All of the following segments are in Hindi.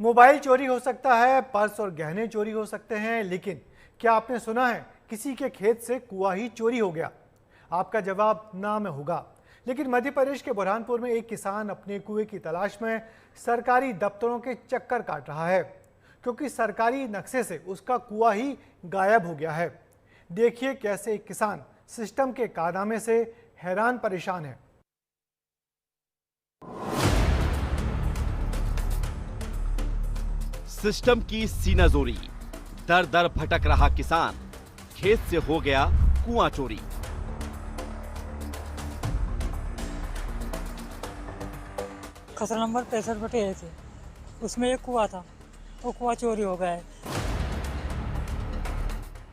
मोबाइल चोरी हो सकता है, पर्स और गहने चोरी हो सकते हैं, लेकिन क्या आपने सुना है किसी के खेत से कुआं ही चोरी हो गया? आपका जवाब ना में होगा। लेकिन मध्य प्रदेश के बुरहानपुर में एक किसान अपने कुएं की तलाश में सरकारी दफ्तरों के चक्कर काट रहा है, क्योंकि सरकारी नक्शे से उसका कुआं ही गायब हो गया है। देखिए कैसे एक किसान सिस्टम के कारनामे से हैरान परेशान है। सिस्टम की सीनाजोरी, दर दर भटक रहा किसान, खेत से हो गया कुआं चोरी। खसरा नंबर 65/1 है, उसमें एक कुआं था, वो कुआं चोरी हो गया है।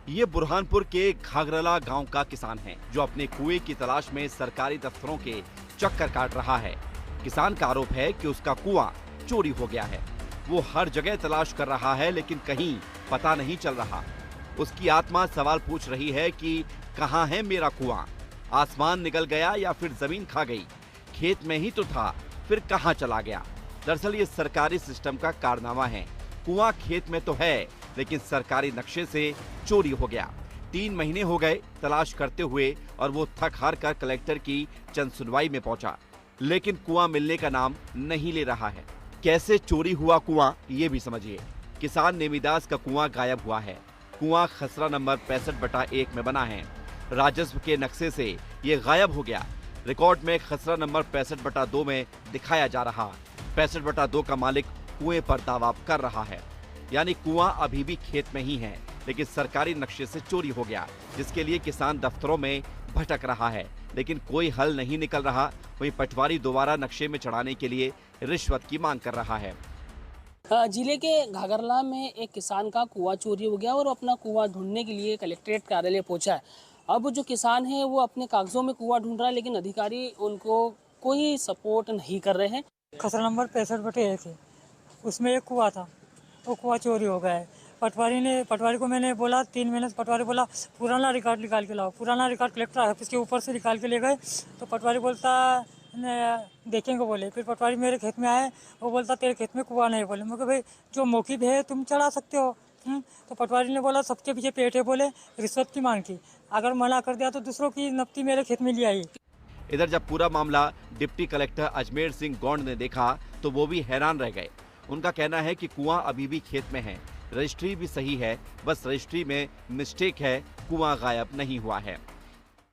ये बुरहानपुर के घाघरला गांव का किसान है जो अपने कुएं की तलाश में सरकारी दफ्तरों के चक्कर काट रहा है। किसान का आरोप है कि उसका कुआं चोरी हो गया है। वो हर जगह तलाश कर रहा है लेकिन कहीं पता नहीं चल रहा। उसकी आत्मा सवाल पूछ रही है कि कहाँ है मेरा कुआं? आसमान निकल गया या फिर जमीन खा गई? खेत में ही तो था, फिर कहाँ चला गया? दरअसल ये सरकारी सिस्टम का कारनामा है। कुआं खेत में तो है लेकिन सरकारी नक्शे से चोरी हो गया। 3 महीने हो गए तलाश करते हुए और वो थक हार कर कलेक्टर की जन सुनवाई में पहुंचा, लेकिन कुआं मिलने का नाम नहीं ले रहा है। कैसे चोरी हुआ कुआं, ये भी समझिए। किसान नेमीदास का कुआं गायब हुआ है। कुआं खसरा नंबर 65/1 में बना है। राजस्व के नक्शे से ये गायब हो गया। रिकॉर्ड में खसरा नंबर 65/2 में दिखाया जा रहा। 65/2 का मालिक कुएं पर दावा कर रहा है, यानी कुआं अभी भी खेत में ही है लेकिन सरकारी नक्शे से चोरी हो गया, जिसके लिए किसान दफ्तरों में भटक रहा है लेकिन कोई हल नहीं निकल रहा। वहीं पटवारी दोबारा नक्शे में चढ़ाने के लिए रिश्वत की मांग कर रहा है। जिले के घाघरला में एक किसान का कुआं चोरी हो गया और अपना कुआं ढूंढने के लिए कलेक्ट्रेट कार्यालय पहुंचा है। अब जो किसान है वो अपने कागजों में कुआं ढूंढ रहा है, लेकिन अधिकारी उनको कोई सपोर्ट नहीं कर रहे हैं। खसरा नंबर 65/1 है, उसमें एक कुआं था, वो कुआं चोरी हो गया है। पटवारी को मैंने बोला 3 महीने से, पटवारी बोला पुराना रिकॉर्ड निकाल के लाओ। पुराना रिकॉर्ड कलेक्टर ऑफिस के ऊपर से निकाल के ले गए, तो पटवारी बोलता देखेंगे बोले। फिर पटवारी मेरे खेत में आए, वो बोलता तेरे खेत में कुआं नहीं। बोले मैं भाई जो मौके है तुम चढ़ा सकते हो। तो पटवारी ने बोला सबके पीछे पेट है, बोले रिश्वत की मांग की। अगर मना कर दिया तो दूसरों की नफ्ती मेरे खेत में ले आई। इधर जब पूरा मामला डिप्टी कलेक्टर अजमेर सिंह गौंड ने देखा तो वो भी हैरान रह गए। उनका कहना है कि कुआं अभी भी खेत में है, रजिस्ट्री भी सही है, बस रजिस्ट्री में मिस्टेक है, कुआं गायब नहीं हुआ है।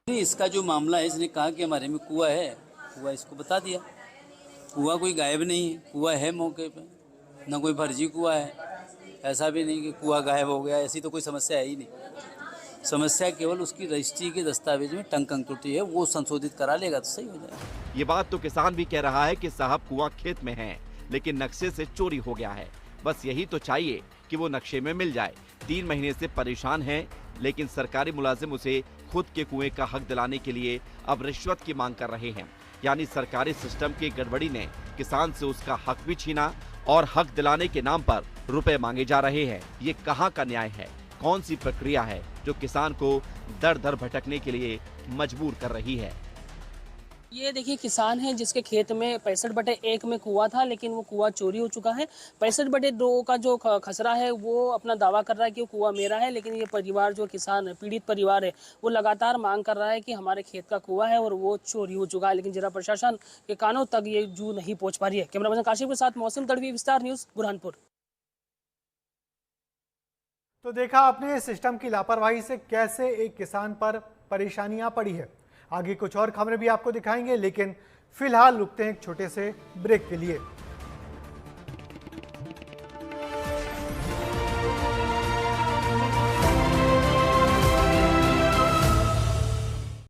इसका जो मामला है, इसने कहा कि हमारे में कुआं है, कुआं इसको बता दिया। कुआं कोई गायब नहीं है, कुआं है मौके पे, ना कोई फर्जी कुआं है। ऐसा भी नहीं कि कुआं गायब हो गया, ऐसी तो कोई समस्या है ही नहीं। समस्या केवल उसकी रजिस्ट्री के दस्तावेज में टंकन त्रुटि है, वो संशोधित करा लेगा तो सही हो जाएगा। ये बात तो किसान भी कह रहा है कि साहब कुआं खेत में है लेकिन नक्शे से चोरी हो गया है। बस यही तो चाहिए कि वो नक्शे में मिल जाए। 3 महीने से परेशान है लेकिन सरकारी मुलाजिम उसे खुद के कुएं का हक दिलाने के लिए अब रिश्वत की मांग कर रहे हैं। यानी सरकारी सिस्टम की गड़बड़ी ने किसान से उसका हक भी छीना और हक दिलाने के नाम पर रुपए मांगे जा रहे हैं। ये कहाँ का न्याय है? कौन सी प्रक्रिया है जो किसान को दर दर भटकने के लिए मजबूर कर रही है? ये देखिए किसान है जिसके खेत में 65/1 में कुआं था, लेकिन वो कुआं चोरी हो चुका है। 65/2 का जो खसरा है वो अपना दावा कर रहा है कि वो कुआं मेरा है, लेकिन ये परिवार जो किसान पीड़ित परिवार है वो लगातार मांग कर रहा है कि हमारे खेत का कुआं है और वो चोरी हो चुका है, लेकिन जिला प्रशासन के कानों तक ये जू नहीं पहुंच पा रही है। कैमरा पर्सन काशिफ के साथ मौसम तड़वी, विस्तार न्यूज, बुरहानपुर। तो देखा आपने सिस्टम की लापरवाही से कैसे एक किसान पर परेशानियां पड़ी है। आगे कुछ और खबरें भी आपको दिखाएंगे, लेकिन फिलहाल रुकते हैं एक छोटे से ब्रेक के लिए।